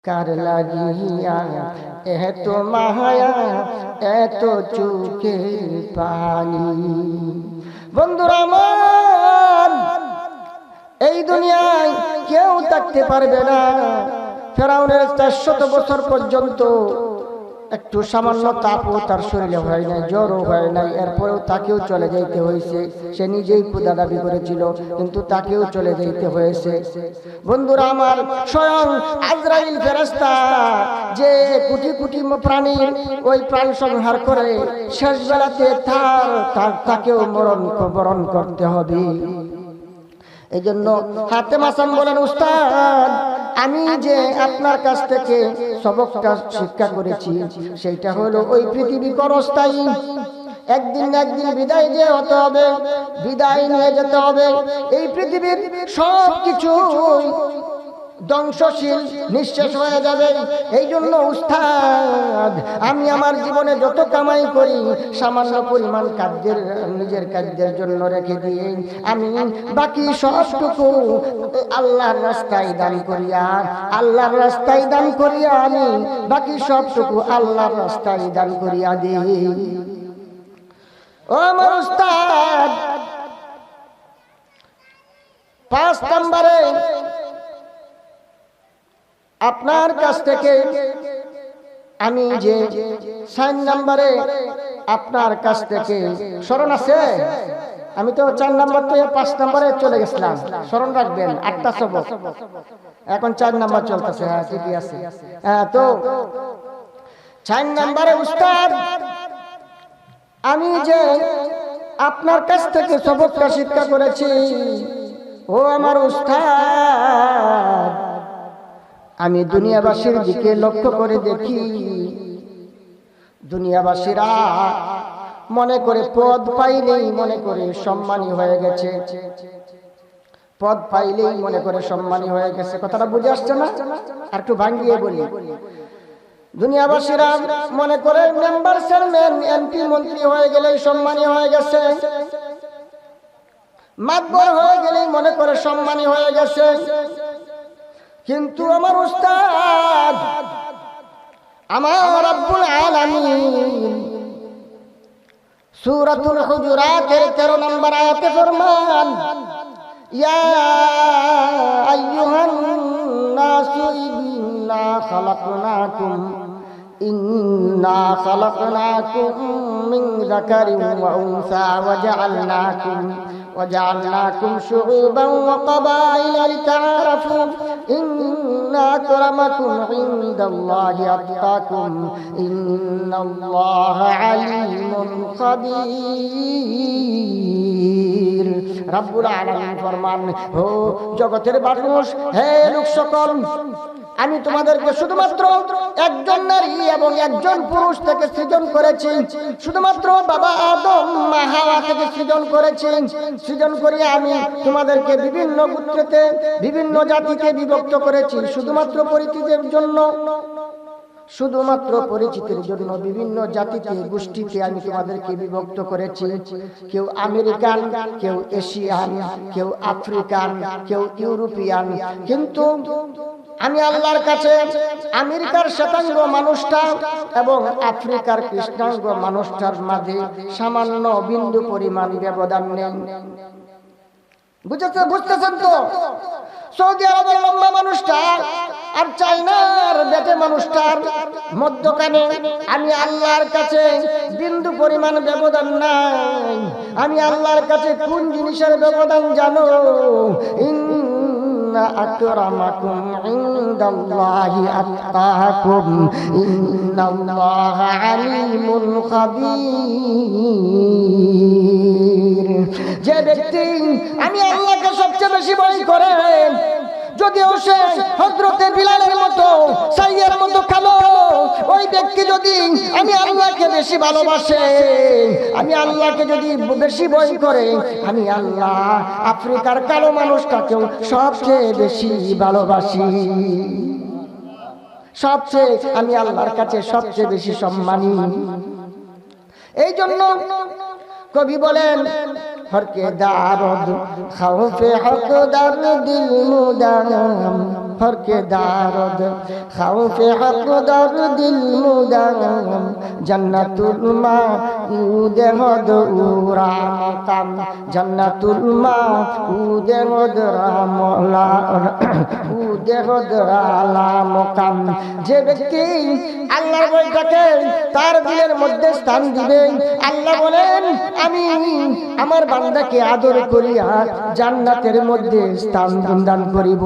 কার লাগিয়া এত মায়া এত চোখের পানি। বন্ধুরা আমার, এই দুনিয়ায় কেউ থাকতে পারবে না। ফেরাউনের 400 বছর পর্যন্ত একটু সামান্য তাপও তার শরীরে হয় নাই, জ্বরও হয় নাই, এরপরেও তাকেও চলে যেতে হয়েছে। সে নিজেই খোদা দাবি করেছিল, কিন্তু তাকেও চলে যেতে হয়েছে। বন্ধুরা আমার, স্বয়ং আজরাইল ফেরেশতা যে কোটি কোটি প্রাণীর ওই প্রাণ সংহার করে শেষ বেলাতে তাকেও বরণ করতে হবে। এই জন্য হাতেম হাসান বলেন, উস্তাদ আমি যে আপনার কাছ থেকে সবকটা শিক্ষা করেছি সেইটা হলো ওই পৃথিবী ক্ষণস্থায়ী, একদিন না একদিন বিদায় দিয়ে হতে হবে, বিদায় নিয়ে যেতে হবে। এই পৃথিবীর সব কিছু ধ্বংসশীল, নিঃশেষ হয়ে যাবে। এই জন্য উস্তাদ আমি আমার জীবনে যত কামাই করি সামান্য পরিমাণ নিজের কাজের জন্য রেখে দিয়ে আমি বাকি সবটুকু আল্লাহর রাস্তায় দান করিয়া, আল্লাহর রাস্তায় দান করিয়া আমি বাকি সবটুকু আল্লাহর রাস্তায় দান করিয়া দিই। ও আমার উস্তাদ, 5 নম্বরে আপনার কাছ থেকে আমি যে 4 নম্বরে আপনার কাছ থেকে স্মরণ আছে, আমি তো 4 নম্বর থেকে 5 নম্বরে চলে গেছিলাম, স্মরণ রাখবেন 8টা সবক, এখন 4 নম্বর চলতেছে। হ্যাঁ ঠিকই আছে। হ্যাঁ, তো 4 নম্বরে উস্তাদ আমি যে আপনার কাছ থেকে সবকটা শিক্ষা করেছি, ও আমার উস্তাদ আমি দুনিয়াবাসীর দিকে লক্ষ্য করে দেখি, দুনিয়াবাসীরা মনে করে পদ পাইলেই মনে করে সম্মানী হয়ে গেছে, পদ পাইলেই মনে করে সম্মানী হয়ে গেছে। কথাটা বুঝে আসছে না? আর একটু ভাঙিয়ে বলি। দুনিয়াবাসীরা মনে করে মেম্বার, চেয়ারম্যান, এমপি, মন্ত্রী হয়ে গেলেই সম্মানী হয়ে গেছে, মাতবর হয়ে গেলেই মনে করে সম্মানী হয়ে গেছে। কিন্তু আমার উস্তাদ আমার রব্বুল আলামিন সূরাতুল হুজুরাতের 13 নম্বর আয়াতে ফরমান, ইয়া আইয়ুহান নাসু ইন্না খালাকনাকুম মিন যাকারিন ওয়া উনসা وجعلناكم شعوبا وقبائل لتعارفوا إن أكرمكم عند الله أتقاكم إن الله عليم خبير। রব্বুল আলামিন ফরমান, ও জগতের মানুষ, হে লোক সকল, আমি তোমাদেরকে শুধুমাত্র একজন নারী এবং একজন পুরুষ থেকে সৃজন করেছি। শুধুমাত্র বাবা আদম মা হাওয়া থেকে সৃজন করেছি। সৃজন করে আমি তোমাদেরকে বিভিন্ন গোত্রতে, বিভিন্ন জাতিতে বিভক্ত করেছি শুধুমাত্র পরিচিতির জন্য, শুধুমাত্র পরিচিতির জন্য বিভিন্ন জাতিতে, গোষ্ঠীতে আমি তোমাদেরকে বিভক্ত করেছি। কেউ আমেরিকান, কেউ এশিয়ান, কেউ আফ্রিকান, কেউ ইউরোপিয়ান। কিন্তু আমি আল্লাহর কাছে আমেরিকার শ্বেতাঙ্গ মানুষটা এবং আফ্রিকার কৃষ্ণাঙ্গ মানুষটার মাঝে সামান্য বিন্দু পরিমাণ ব্যবধান নেই। বুঝতেছেন তো? সৌদি আরবের লম্বা মানুষটা আর চায়নার বেটে মানুষটার মধ্যখানে আমি আল্লাহর কাছে বিন্দু পরিমাণ ব্যবধান নাই। আমি আল্লাহর কাছে কোন জিনিসের ব্যবধান জানো? আকরামাকুম ইনদাল্লাহি আতকাকুম ইন্নাল্লাহা আলিমুন খাবীর। যে ব্যক্তি আমি আল্লাহকে সবচেয়ে বেশি ভয় করে, যদিও সে হযরতে বিলালের মতো, সাইয়ের মতো কালো, ওই ব্যক্তি যদি আমি আল্লাহকে বেশি ভালোবাসে, আমি আল্লাহকে যদি বেশি ভয় করে, আমি আল্লাহ আফ্রিকার কালো মানুষটাকেও সবচেয়ে বেশি ভালোবাসি। সবচেয়ে আমি আল্লাহর কাছে সবচেয়ে বেশি সম্মানী। এই জন্য কবি বলেন, হরকে দারদ খাউফে হক দার দিল মুদাম ফরকে দারদ খাউফে হক দরদিল মুদাম জান্নাতুল মাউদে হদ উরা মকাম জান্নাতুল মাউদে হদ রামলা উদে হদ আলা মকাম। যে ব্যক্তি আল্লাহর ভয় থাকে তার দিলের মধ্যে স্থান দিবে। আল্লাহ বলেন আমি আমার বান্দাকে আদর করিয়া জান্নাতের মধ্যে স্থান দান করিব।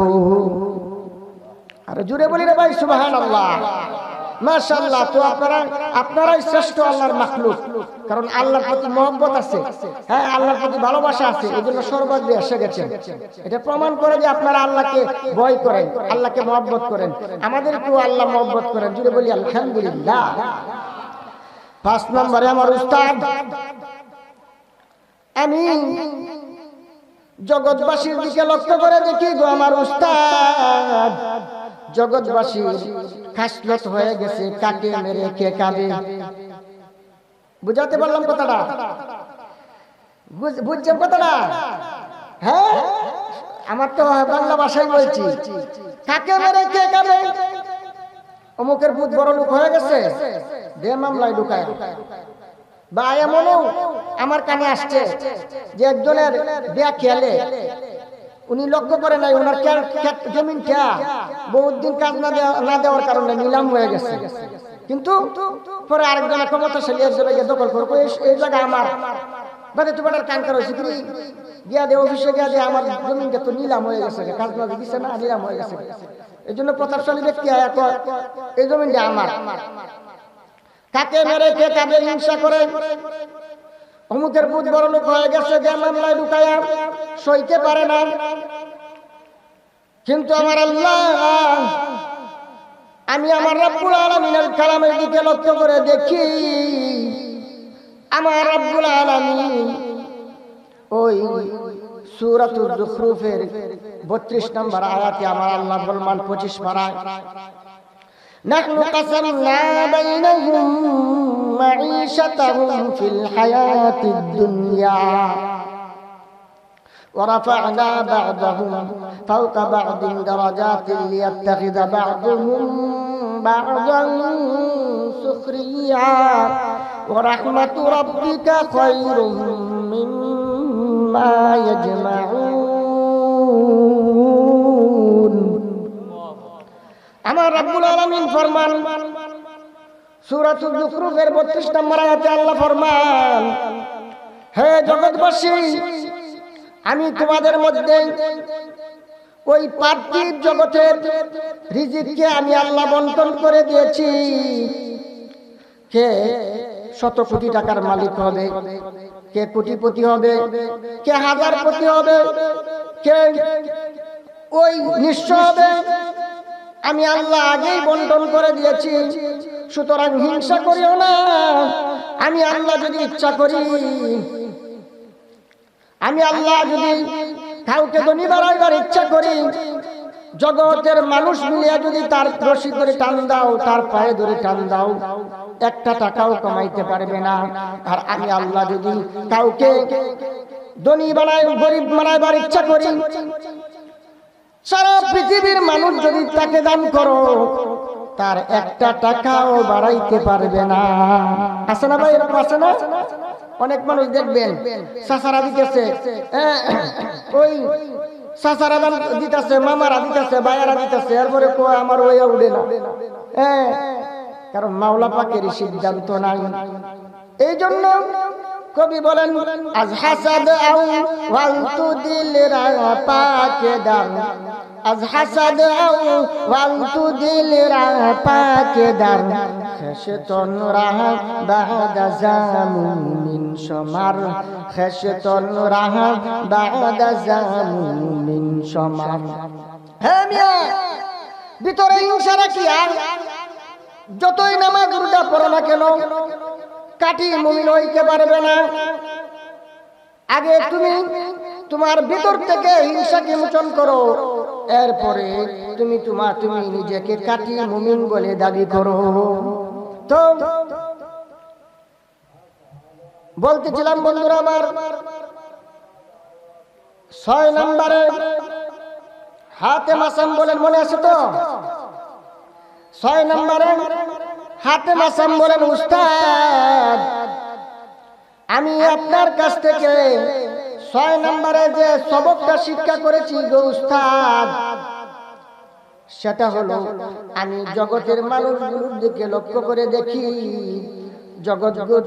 আর জুড়ে বলি রে ভাই সুবহানাল্লাহ, মাশাআল্লাহ। তো আপনারাই শ্রেষ্ঠ আল্লাহর মাখলুক, কারণ আল্লাহর প্রতি মহব্বত আছে, হ্যাঁ আল্লাহর প্রতি ভালোবাসা আছে, এই জন্য সর্বাগ্রে এসে গেছেন। এটা প্রমাণ করে যে আপনারা আল্লাহকে ভয় করেন, আল্লাহকে মহব্বত করেন। আমাদেরকেও আল্লাহ মহব্বত করেন, জুড়ে বলি আলহামদুলিল্লাহ। 5 নম্বরে আমার উস্তাদ, আমি জগৎবাসীর দিকে লক্ষ্য করে দেখি গো আমার উস্তাদ, জগৎবাসী খাসলত হয়ে গেছে কাকে মেরে কে কাঁদে। বুঝাতে পারলাম কথাটা? বুঝছেন কথাটা? হ্যাঁ, আমার তো বাংলা ভাষায় বলছি, কাকে মেরে কে কাঁদে। অমুকের ভূত বড় লোক হয়ে গেছে, দে মামলায় ঢুকায়। বা এমনও আমার কানে আসছে যে একজনের বিয়া খেলে উনি লক্ষ্য করে নাই, ওনার জমিন খেয়া বহুত দিন কাজ না দেওয়ার কারণে নিলাম হয়ে গেছে। কিন্তু পরে আরেকজনের ক্ষমতাশালী একজনে গিয়ে দখল করবো, এই জায়গা আমার বাদে তোমার কান করা হয়েছে, তুমি গিয়া দে অফিসে গিয়া দে, আমার জমিনটা তো নিলাম হয়ে গেছে, কাজ না দিচ্ছে না, নিলাম হয়ে গেছে। এই জন্য প্রতাপশালী ব্যক্তি এই জমিনটা আমার। কাকে মেরে কে কাঁদে, হিংসা করে। অমুকের ভূত বড় লোক হয়ে গেছে, যে মামলায় ঢুকায়া সইতে পারে না। কিন্তু আমার আল্লাহ, আমি আমার রব্বুল আলামিনের কালামের দিকে লক্ষ্য করে দেখি, আমার রব্বুল আলামিন ওই সূরাতুল যুখরুফের 32 নম্বর আয়াতে আমার আল্লাহ বলমান 25 পারায়, নাহনু কাসামনা বাইনাহুম মাঈশাতাহুম ফিল হায়াতিদ দুনিয়া ورفعنا بعضهم فوق بعض درجات ليتخذ بعضهم بعضا سخريا ورحمة ربك خير مما يجمعون। আমার রব্বুল আলামিন ফরমান, সূরাতুল যুখরুফের 32 নম্বর আয়াতে আল্লাহ ফরমান, হে জগৎবাসী, আমি তোমাদের মধ্যে ওই পার্থিব জগতের রিজিককে আমি আল্লাহ বন্টন করে দিয়েছি। কে 100 কোটি টাকার মালিক হবে, কে কোটিপতি হবে, কে হাজারপতি হবে, কে ওই নিঃস্ব হবে, আমি আল্লাহ আগেই বন্টন করে দিয়েছি। সুতরাং হিংসা করিও না। আমি আল্লাহ যদি ইচ্ছা করি, আমি আল্লাহ যদি কাউকে ধনী বানাইবার ইচ্ছা করি, জগতের মানুষ মিলিয়া যদি তার রশি ধরে টান দাও, তার পায়ে ধরে টান দাও, 1 টাকাও কমাইতে পারবে না। আর আমি আল্লাহ যদি কাউকে ধনী বানাই, গরিব বানাইবার ইচ্ছা করি, সারা পৃথিবীর মানুষ যদি তাকে দান করো, তার 1 টাকাও বাড়াইতে পারবে না। আছে না ভাই, এরকম আছে না? অনেক মানুষ দেখবেন চাচারা দিতেছে, ওই চাচারা দান দিতেছে, মামারা দিতেছে, ভাইয়ারা দিতেছে, এরপরে আমার ওয়া উঠে না। কারণ মাওলা পাকের সিদ্ধান্ত নাই। এই জন্য কবি বলেন, আজ হাসাদ আউ ওয়াল তুদিল রা পাকে দান, আজ হাসাদ আউ ওয়াল তুদিল রা পাকে দান, খেশতন রাহ বাদা জামুমিন সমার, খেশতন রাহ বাদা জামুমিন সমার। হ্যাঁ মিয়া, ভিতরে হিংসা রাখি, আর যতই নামাজ রোজা পড়ো না কেন, কাটি মুমিন হইতে পারবে না। আগে তুমি তোমার ভিতর থেকে হিংসাকে মোচন করো, এরপরে তুমি নিজেকে কাটি মুমিন বলে দাবি করো। তো বলতেছিলাম বন্ধুরা আমার, 6 নম্বরে হাতেম আসাম বলেন, মনে আছে তো? 6 নম্বরে হাতেম আসাম বলেন, উস্তাদ আমি আপনার কাছ থেকে 6 নম্বরে যে সবকটা শিক্ষা করেছি গো উস্তাদ, সেটা হলো আমি জগতের মানুষগুলোর দিকে লক্ষ্য করে দেখি,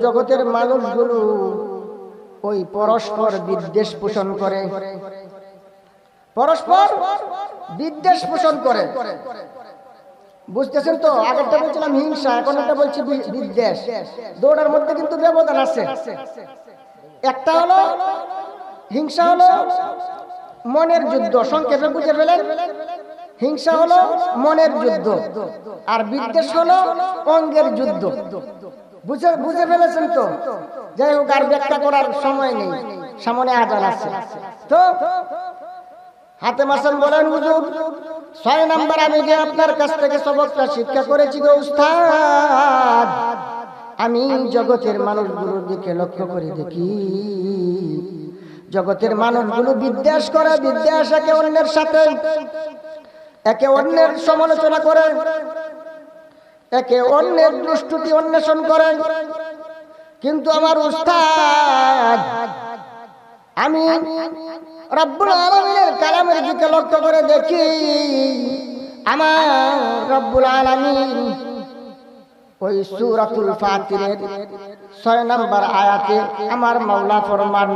জগতের মানুষগুলো ওই পরস্পর বিদ্বেষ পোষণ করে, পরস্পর বিদ্বেষ পোষণ করে। বুঝতেছেন তো? আগেরটা বলছিলাম হিংসা, এখন একটা বলছি বিদ্বেষ। দুটার মধ্যে কিন্তু ব্যবধান আছে। একটা হলো হিংসা, হলো মনের যুদ্ধ, সংক্ষেপে বুঝে ফেলেন। হিংসা হলো মনের যুদ্ধ, আর বিদ্বেষ হলো অঙ্গের যুদ্ধ। বুঝে ফেলেছেন তো? যাই হোক, আর ব্যাখ্যা করার সময় নেই, সামনে আজান আছে। তো হাতেম আসাম বলেন, হুজুর 6 নাম্বার আমি যে আপনার কাছ থেকে সবকটা শিক্ষা করেছি গো উস্তাদ, আমি জগতের মানুষগুলোর দিকে লক্ষ্য করে দেখি, জগতের মানুষগুলো বিদ্বেষ করে, বিদ্বেষ একে অন্যের সাথে, একে অন্যের সমালোচনা করে, একে অন্যের দুষ্টুটি অন্বেষণ করে। কিন্তু আমার উস্তাদ আমি রব্বুল আলামিনের কালামের দিকে লক্ষ্য করে দেখি, আমার রব্বুল আলামিন ওই সূরাতুল ফাতিরের 6 নম্বর আয়াতে আমার মাওলা ফরমান,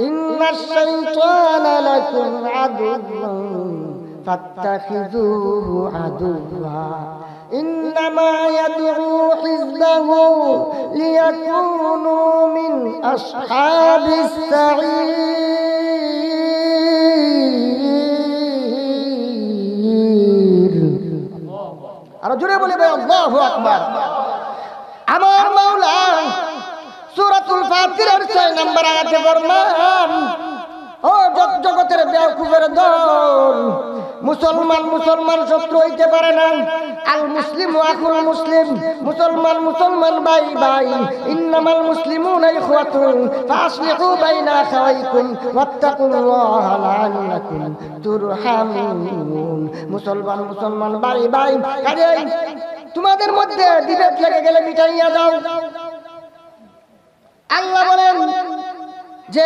ইন্নাশ শাইতানা লাকুম আদুউন ফাত্তাখিযুহু আদুওয়া ইন্নামা ইয়াদউ হিজবাহু লিয়াকুনু মিন আসহাবিস সাঈর। আর জোরে বলি ভাই, আল্লাহু আকবার। আমার মাওলা সূরাতুল ফাতিরের 6 নম্বর আয়াতে ফরমান, ও জগতের বেয়াকুফের দল, মুসলমান শত্রু হইতে পারে না। আল মুসলিমু আখুল মুসলিম, মুসলমান ভাই ভাই। ইন্নামাল মুসলিমুনা ইখওয়াতুন ফাসলিহু বাইনা আখাওয়াইকুম ওয়াত্তাকুল্লাহা লাআল্লাকুম তুরহামুন। মুসলমান ভাই ভাই, আরে তোমাদের মধ্যে বিভেদ লেগে গেলে মিটাইয়া দাও। আল্লাহ বলেন যে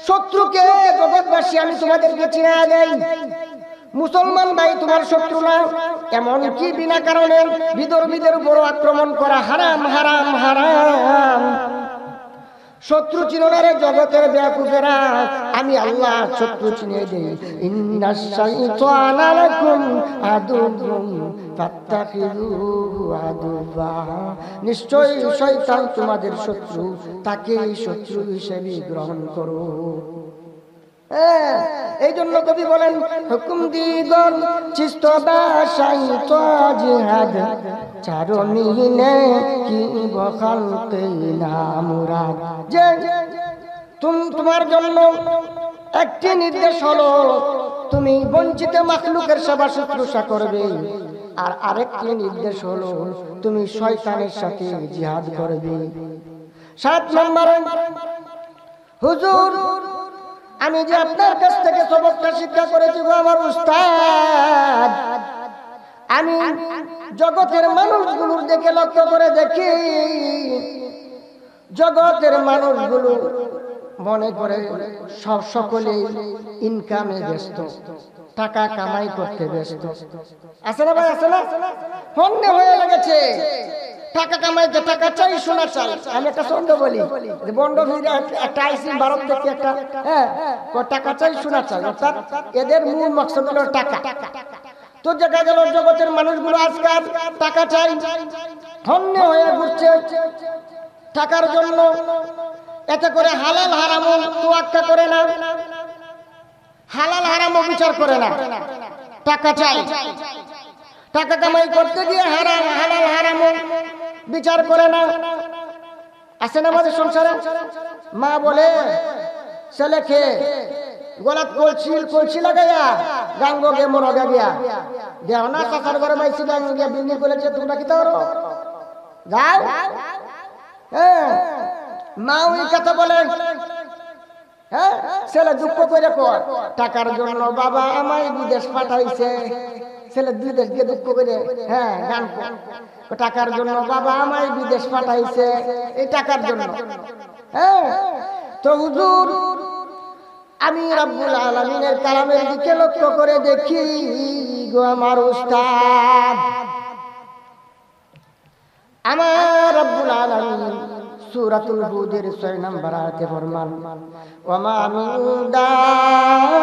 শত্রুকে জগৎবাসী আমি তোমাদেরকে চিনা দেই। মুসলমান ভাই তোমার শত্রু না, এমন কি বিনা কারণে বিধর্মীদের উপর আক্রমণ করা হারাম হারাম হারাম। শত্রু চিননারে জগতের বেয়াকুফেরা, আমি আল্লাহ শত্রু চিনে দেই। ইন্নাশ শাইতানা লাকুম আদুউন ফাত্তাখিযুহু আদুওয়া, নিশ্চয়ই শয়তান তোমাদের শত্রু, তাকে শত্রু হিসেবে গ্রহণ করো। এই জন্য কবি বলেন, হুকুম দিগর চিস্ত বাসাই তো জিহাদ চারণীনে কি বখালতে না মুরাদ। যে তোমার জন্য একটি নির্দেশ হলো, তুমি বঞ্চিত মাখলুকের সেবা শুশ্রূষা করবে, আর আরেকটি নির্দেশ হলো তুমি শয়তানের সাথে জিহাদ করবে। 7 নম্বরে, হুজুর আমি যে আপনার কাছ থেকে সবকটা শিক্ষা করেছি গো আমার উস্তাদ, আমি জগতের মানুষগুলোর দিকে লক্ষ্য করে দেখি, জগতের মানুষগুলো মনে করে সকলে ইনকামে ব্যস্ত, টাকা কামাই করতে ব্যস্ত। আছে না ভাই, আছে না? হন্যে হয়ে গেছে, টাকা কামাইতে টাকা চাই, সোনা চাই। আমি একটা ছন্দ বলি, বন্ড একটা আইসি ভারত থেকে একটা, টাকা চাই সোনা চাই, অর্থাৎ এদের মূল মকসদ হলো টাকা। তো দেখা গেল জগতের মানুষগুলো আজকাল টাকা চাই, হন্যে হয়ে ঘুরছে টাকার জন্য। এতে করে হালাল হারামও তোয়াক্কা করে না, হালাল হারামও বিচার করে না, টাকা চাই। টাকা কামাই করতে গিয়ে হালাল হারামও বিচার করে না। আছে না আমাদের সংসারে? মা বলে ছেলেকে গলাত কলসি লাগাইয়া গাঙ্গো গে মরগা গিয়া দেহ না, চাচার ঘরে মাইছি গাঙ্গো গিয়া বিন্দি করেছে, তোমরা কি তাও যাও। মা ওই কথা বলে, হ্যাঁ, ছেলে দুঃখ করে কয় টাকার জন্য বাবা আমায় বিদেশ পাঠাইছে। ছেলে বিদেশ গিয়ে দুঃখ করে, হ্যাঁ গান টাকার জন্য বাবা আমায় বিদেশ পাঠাইছে, এই টাকার জন্য। হ্যাঁ, তো হুজুর আমি রব্বুল আলামিনের কালামের দিকে লক্ষ্য করে দেখি গো আমার উস্তাদ, আমার রব্বুল আলামিন সূরাতুল হুদের 6 নম্বর আয়াতে ফরমান, ওয়া মা মিন দাব্বাতিন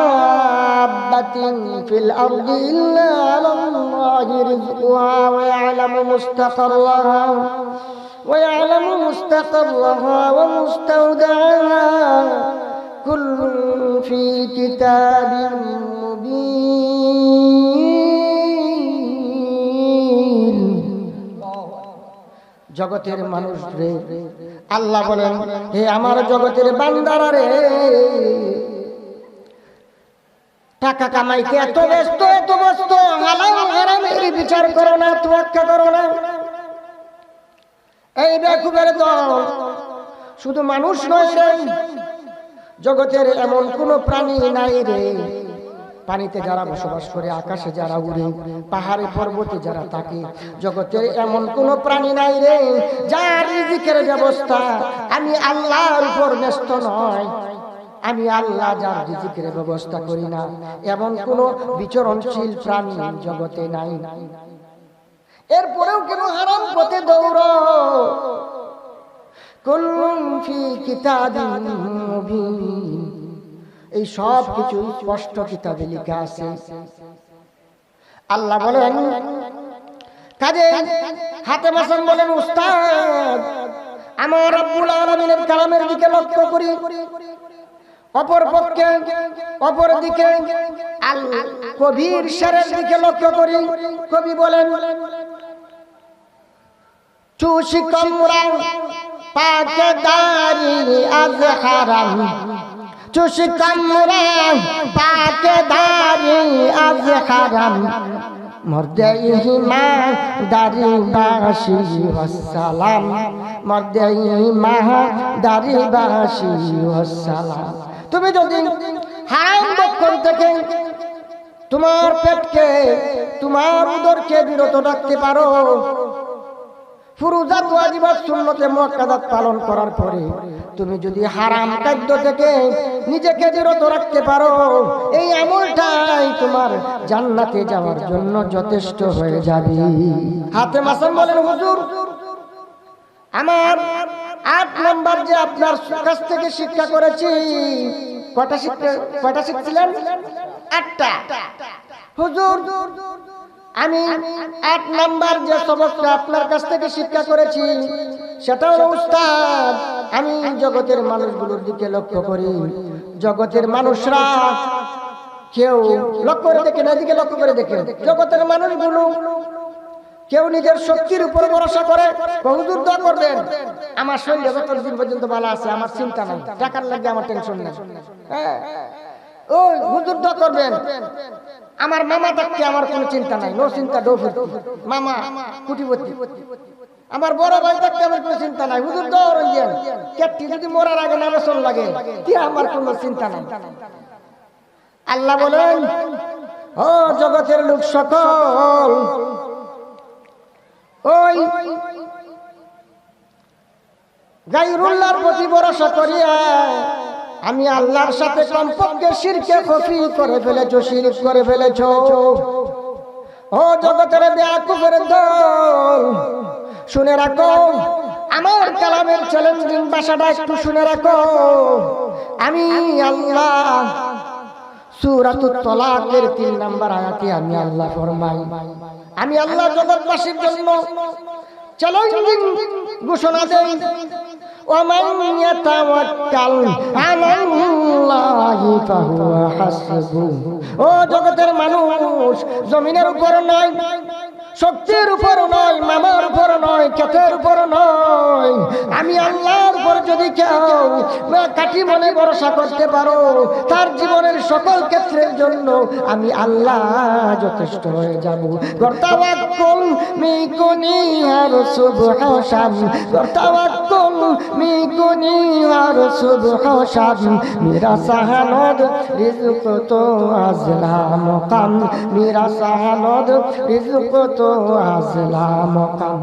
ফিল আরদি ইল্লা আলাল্লাহি রিজকুহা ওয়া ইয়ালামু মুস্তাকাররাহা ওয়া মুস্তাওদাহা কুল্লুন ফি কিতাবিন মুবিন। জগতের মানুষ রে, আল্লাহ বলেন হে আমার জগতের বান্দারা রে, টাকা কামাইতে এত ব্যস্ত হালাল হারামের বিচার করো না, তোয়াক্কা করো না। এই বেকুবের দল শুধু মানুষ নয় রে, জগতের এমন কোন প্রাণী নাই রে, পানিতে যারা বসবাস করে, আকাশে যারা উড়ে, পাহাড়ে পর্বতে যারা থাকে, জগতের এমন কোন প্রাণী নাই রে যার রিজিকের ব্যবস্থা আমি আল্লাহর উপর ন্যস্ত নয়। আমি আল্লাহ যার রিজিকের ব্যবস্থা করি না, এমন কোন বিচরণশীল প্রাণী জগতে নাই। এরপরেও কেন হারাম পথে দৌড়ো? কুল্লুন ফি কিতাবিন মুবিন, এই সব কিছু স্পষ্ট কিতাবে লেখা আছে। আল্লাহ বলেন, কাজে হাতে মাসান বলেন উস্তাদ আমার রব্বুল আলামিনের কালামের দিকে লক্ষ্য করি, অপর দিকে আল কবির শেরের দিকে লক্ষ্য করি। কবি বলেন, চুষি কমরা পাকে দারি আজ হারাম, চুষি কমরা পাকে দারি আজ হারাম, মর্দে মা দারি বাসি ওয়াসসালাম, মর্দে মা দারি বাসি ওয়াসসালাম। তুমি যদি হারাম ভক্ষণ থেকে তোমার পেটকে, তোমার উদরকে বিরত রাখতে পারো, ফুরুজাত ওয়াজিবাত সুন্নতে মুআক্কাদাত পালন করার পরে তুমি যদি হারাম খাদ্য থেকে নিজেকে বিরত রাখতে পারো, এই আমলটাই তোমার জান্নাতে যাওয়ার জন্য যথেষ্ট হয়ে যাবে। হাতে মাসান বলেন, হুজুর আমার 8 নাম্বার যে আপনার কাছ থেকে শিক্ষা করেছি, কয়টা শিখছিলেন? 8টা। হুজুর আমি 8 নাম্বার যে সবকটা আপনার কাছ থেকে শিক্ষা করেছি সেটা হলো উস্তাদ, আমি জগতের মানুষগুলোর দিকে লক্ষ্য করি, জগতের মানুষরা কেউ লক্ষ্য করে দেখে না, এদিকে লক্ষ্য করে দেখে, জগতের মানুষগুলো কেউ নিজের শক্তির উপর ভরসা করে। হুজুর দোয়া করবেন আমার শরীরে যতদিন পর্যন্ত ভালো আছে আমার চিন্তা নাই, টাকার লাগে আমার টেনশন নেই। হ্যাঁ, ওই হুজুর দোয়া করবেন আমার মামা থাকতে আমার কোনো চিন্তা নাই, নো চিন্তা ডো ফুর্তি, মামা কুটিপতি। আমার বড় ভাই থাকতে আমার কোনো চিন্তা নাই, হুজুর দোয়া রঞ্জন কেটটি যদি মরার আগে নামে চল লাগে কি আমার কোনো চিন্তা নাই। আল্লাহ বলেন, ও জগতের লোক সকল, ওই গায়রুল্লাহর প্রতি ভরসা করিয়া আমি আল্লাহর সাথে কমপক্ষে শিরকে খফি করে ফেলেছো, শিরক করে ফেলেছো। ও জগতের বেয়াকুফের দল, শুনে রাখো আমার কালামের চ্যালেঞ্জিং ভাষাটা একটু শুনে রাখো। আমি আল্লাহ সূরাতুত তালাকের 3 নম্বর আয়াতে আমি আল্লাহ ফরমাই, আমি আল্লাহ জগৎবাসীর জন্য চ্যালেঞ্জিং ঘোষণা দেই, ওয়ামান ইয়াতাওয়াক্কাল আলাল্লাহি ফাহুয়া হাসবুহু। ও জগতের মানুষ, জমিনের উপর নয়, শক্তির উপর নয়, মামার উপর নয়, ক্ষেতের উপর নয়, আমি আল্লাহর উপর যদি কেউ কাটি মনে ভরসা করতে পারো, তার জীবনের সকল ক্ষেত্রের জন্য আমি আল্লাহ যথেষ্ট হয়ে যাব। গর্তাওয়াক্কুল মিকুনি আর সুবহাসাম, গর্তাওয়াক্কুল মিগুনি আর সুবহ শাম মেরা সাহানদ রিজক তো আজলা মকাম মেরা সাহানদ রিজক তো আজলা মকাম।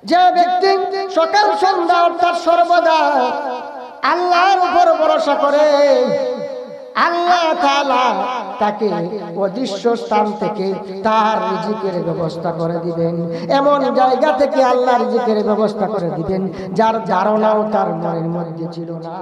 যে ব্যক্তি সকাল সন্ধ্যা অর্থাৎ সর্বদা আল্লাহর উপর ভরসা করে, আল্লাহ তাআলা তাকে অদৃশ্য স্থান থেকে তার রিজিকের ব্যবস্থা করে দিবেন। এমন জায়গা থেকে আল্লাহ রিজিকের ব্যবস্থা করে দিবেন যার ধারণাও তার মনের মধ্যে ছিল না।